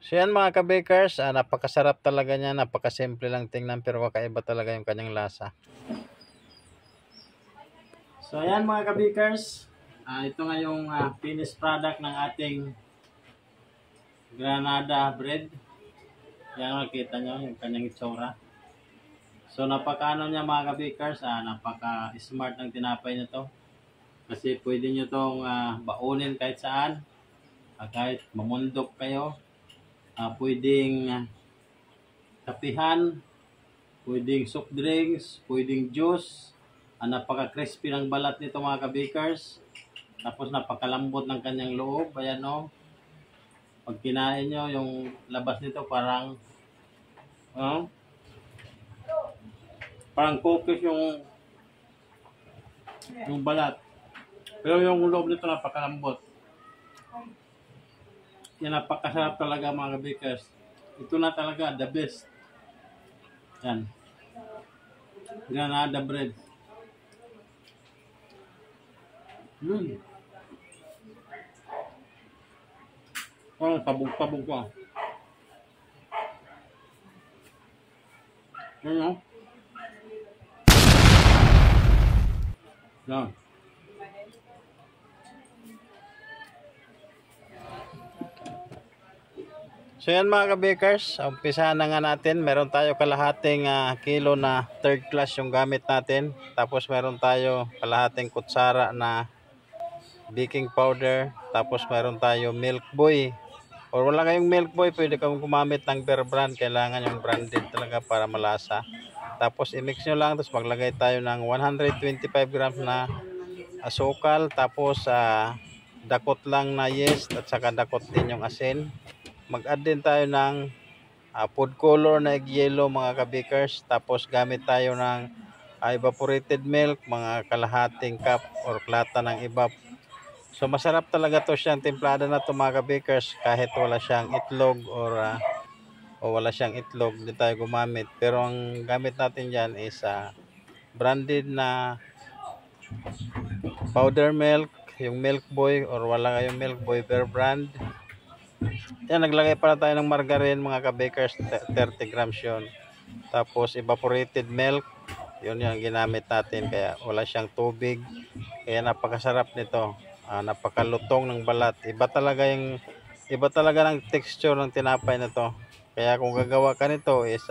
So yan mga ka-bakers, napakasarap talaga niya, napakasimple lang tingnan pero kakaiba talaga yung kanyang lasa. So ayan mga ka-bakers, ito nga yung finished product ng ating Granada bread. Yan makita nyo yung kanyang itsura. So napakaano niya mga ka-bakers, napaka-smart ng tinapay nito. Kasi pwede nyo itong baunin kahit saan, kahit mamundok kayo. Pwedeng kapihan, pwedeng soft drinks, pwedeng juice. Napaka-crispy ng balat nito mga ka-bakers. Tapos napakalambot ng kanyang loob. Ayan o. Pag kinain nyo, yung labas nito parang cookies yung balat. Pero yung loob nito napakalambot. Yan, napakasarap talaga mga ka-bakers. Ito na talaga the best. Yan. Granada bread. Pabog-pabog ko. Yan o. Yan. So yan mga ka-bakers, umpisahan na nga natin. Meron tayo kalahating kilo na third class yung gamit natin. Tapos meron tayo kalahating kutsara na baking powder. Tapos meron tayo milk boy. O wala kayong milk boy, pwede kang gumamit ng Bear Brand. Kailangan yung branded talaga para malasa. Tapos i-mix nyo lang. Tapos maglagay tayo ng 125 grams na asukal. Tapos dakot lang na yeast at saka dakot din yung asin. Mag-add din tayo ng food color na egg yellow mga ka-bakers. Tapos gamit tayo ng evaporated milk, mga kalahating cup or lata ng evap. So masarap talaga to siyang timplada na to mga ka-bakers kahit wala siyang itlog o wala siyang itlog, hindi tayo gumamit. Pero ang gamit natin dyan is branded na powder milk, yung milk boy or wala kayong milk boy, Bear Brand. Yan, naglagay pala tayo ng margarine mga ka-bakers, 30 grams yun. Tapos evaporated milk, yun yung ginamit natin, kaya wala siyang tubig. Kaya napakasarap nito, napakalutong ng balat. Iba talaga ng texture ng tinapay na to. Kaya kung gagawa ka nito is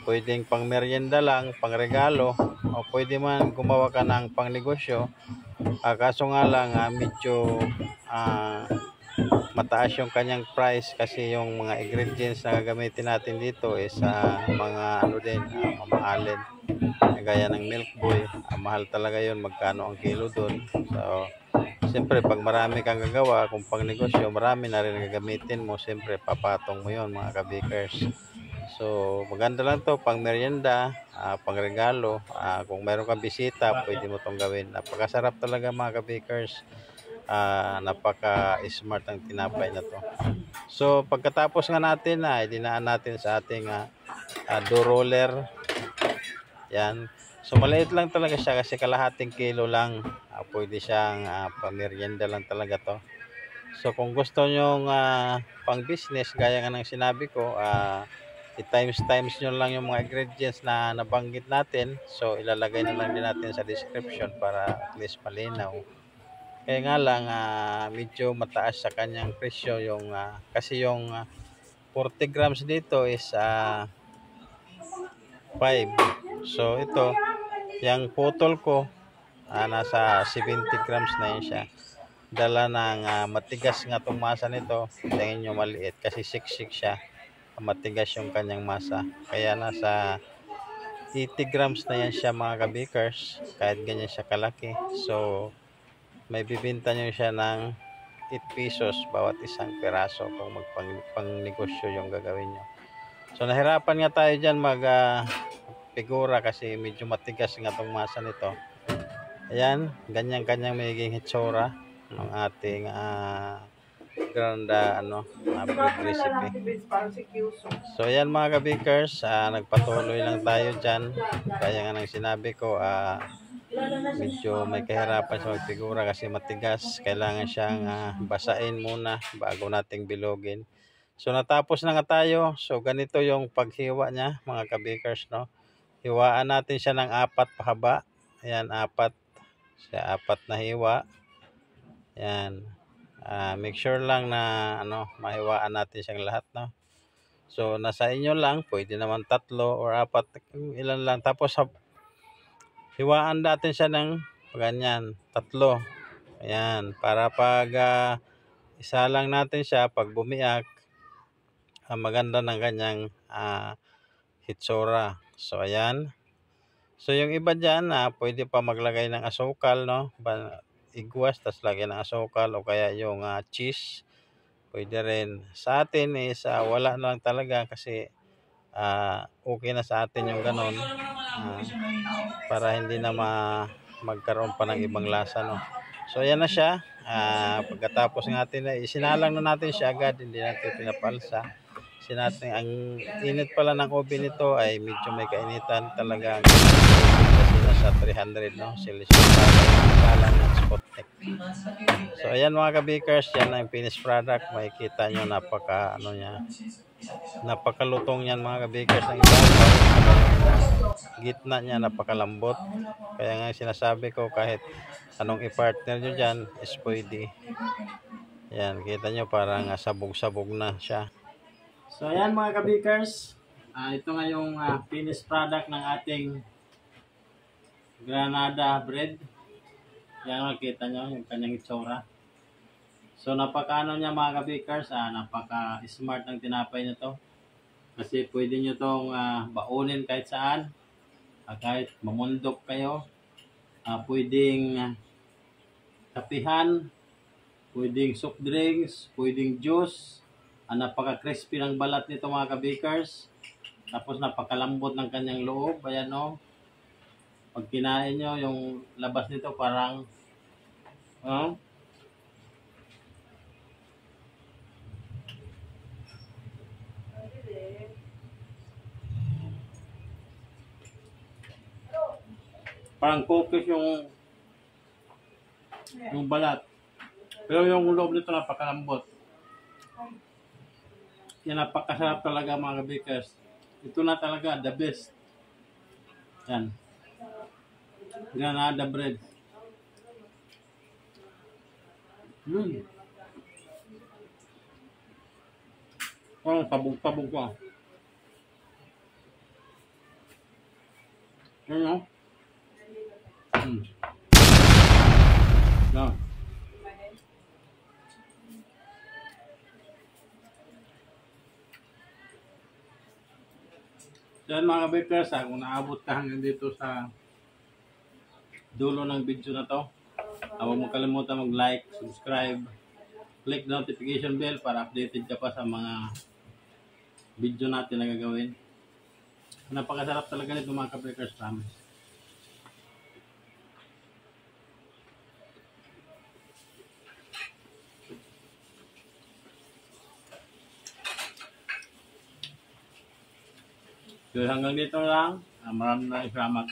pwedeng pang merienda lang, pang regalo, o pwede man gumawa ka ng pang negosyo. Kaso nga lang medyo mataas yung kanyang price kasi yung mga ingredients na gagamitin natin dito is mga mamahalin, gaya ng milk boy. Mahal talaga yun, magkano ang kilo dun. So siyempre pag marami kang gagawa, kung pang negosyo, marami na rin gagamitin mo, siyempre papatong mo yun mga ka-bakers. So maganda lang to pang merienda, pang regalo. Kung meron kang bisita, pwede mo tong gawin. Napakasarap talaga mga ka-bakers. Napaka-smart ang tinapay na to. So pagkatapos nga natin idinaan natin sa ating dough roller. Yan. So maliit lang talaga siya kasi kalahating kilo lang. Pwede siyang pamerienda lang talaga to. So kung gusto nyong pang business gaya nga ng sinabi ko, i-times nyo lang yung mga ingredients na nabanggit natin. So ilalagay na lang din natin sa description para at least malinaw. Kaya nga lang medyo mataas sa kanyang presyo yung kasi yung 40 grams dito is 5. So ito, yung putol ko nasa 70 grams na yun siya. Dala ng matigas nga itong masa nito. Tingin nyo maliit kasi siksik siya. Matigas yung kanyang masa. Kaya nasa 80 grams na yan siya mga ka-bakers. Kahit ganyan siya kalaki. So may bibinta nyo siya ng 8 pesos bawat isang peraso kung magpang negosyo yung gagawin nyo. So nahirapan nga tayo dyan figura kasi medyo matigas nga itong masa nito. Ayan, ganyan-kanyang magiging hitsura ng ating Granada bread recipe. So ayan mga ka-bakers, nagpatuloy lang tayo dyan. Kaya nga nang sinabi ko, medyo may kahirapan sa magfigura kasi matigas. Kailangan siyang basain muna bago nating bilogin. So natapos na nga tayo. So ganito yung paghiwa niya mga kabakers, no. Hiwaan natin siya ng 4 pahaba. Ayan, 4. Siya 4 na hiwa. Ayan. Make sure lang na mahiwaan natin siyang lahat, no. So nasa inyo lang, pwede naman 3 or 4, ilan lang. Tapos hiwaan natin siya ng ganyan, 3. Ayan, para pag isa lang natin siya, pag bumiyak, maganda ng kanyang hitsura. So ayan. So yung iba dyan, pwede pa maglagay ng asukal, no? Igwas, tas lagyan ng asukal o kaya yung cheese. Pwede rin. Sa atin is wala na lang talaga kasi okay na sa atin yung ganon. Para hindi na magkaroon pa ng ibang lasa, no? So ayan na siya. Pagkatapos natin isinalang na natin siya agad, hindi natin pinapalsa. Natin ang init pala ng oven nito ay medyo may kainitan talaga kasi nasa 300, no, Celsius para ng Sputnik. So ayan mga kabakers, yan ang finished product. Makikita nyo napakalutong yan mga kabakers. Ng ibabaw, gitna niya napakalambot, kaya nga sinasabi ko kahit anong i-partner nyo dyan is pwede. Yan, kita nyo parang sabog-sabog na siya. So ayan mga kabakers, ito nga yung finished product ng ating Granada bread. Yan, makita nyo yung kanyang itsura. So napaka niya mga kabakers, napaka smart ng tinapay nito. Kasi pwede nyo itong baunin kahit saan, kahit mamundok kayo, pwedeng kapihan, pwedeng soft drinks, pwedeng juice. Napaka-crispy ng balat nito mga kabakers. Tapos napakalambot ng kanyang loob. Ayan, no. Pag kinain nyo, yung labas nito parang parang cookies yung balat. Pero yung loob nito napakalambot. Yan, napakasarap talaga mga kabakers. Ito na talaga the best. Yan, Granada bread. Pabog-pabog ko. Yan, no? Yan. Yan mga kabakers, kung naabot ka hanggang dito sa dulo ng video na to, huwag mo kalimutan mag-like, subscribe, click the notification bell para updated ka pa sa mga video natin na gagawin. Napakasarap talaga nito mga kabakers, promise. So hanggang dito lang. Maraming salamat.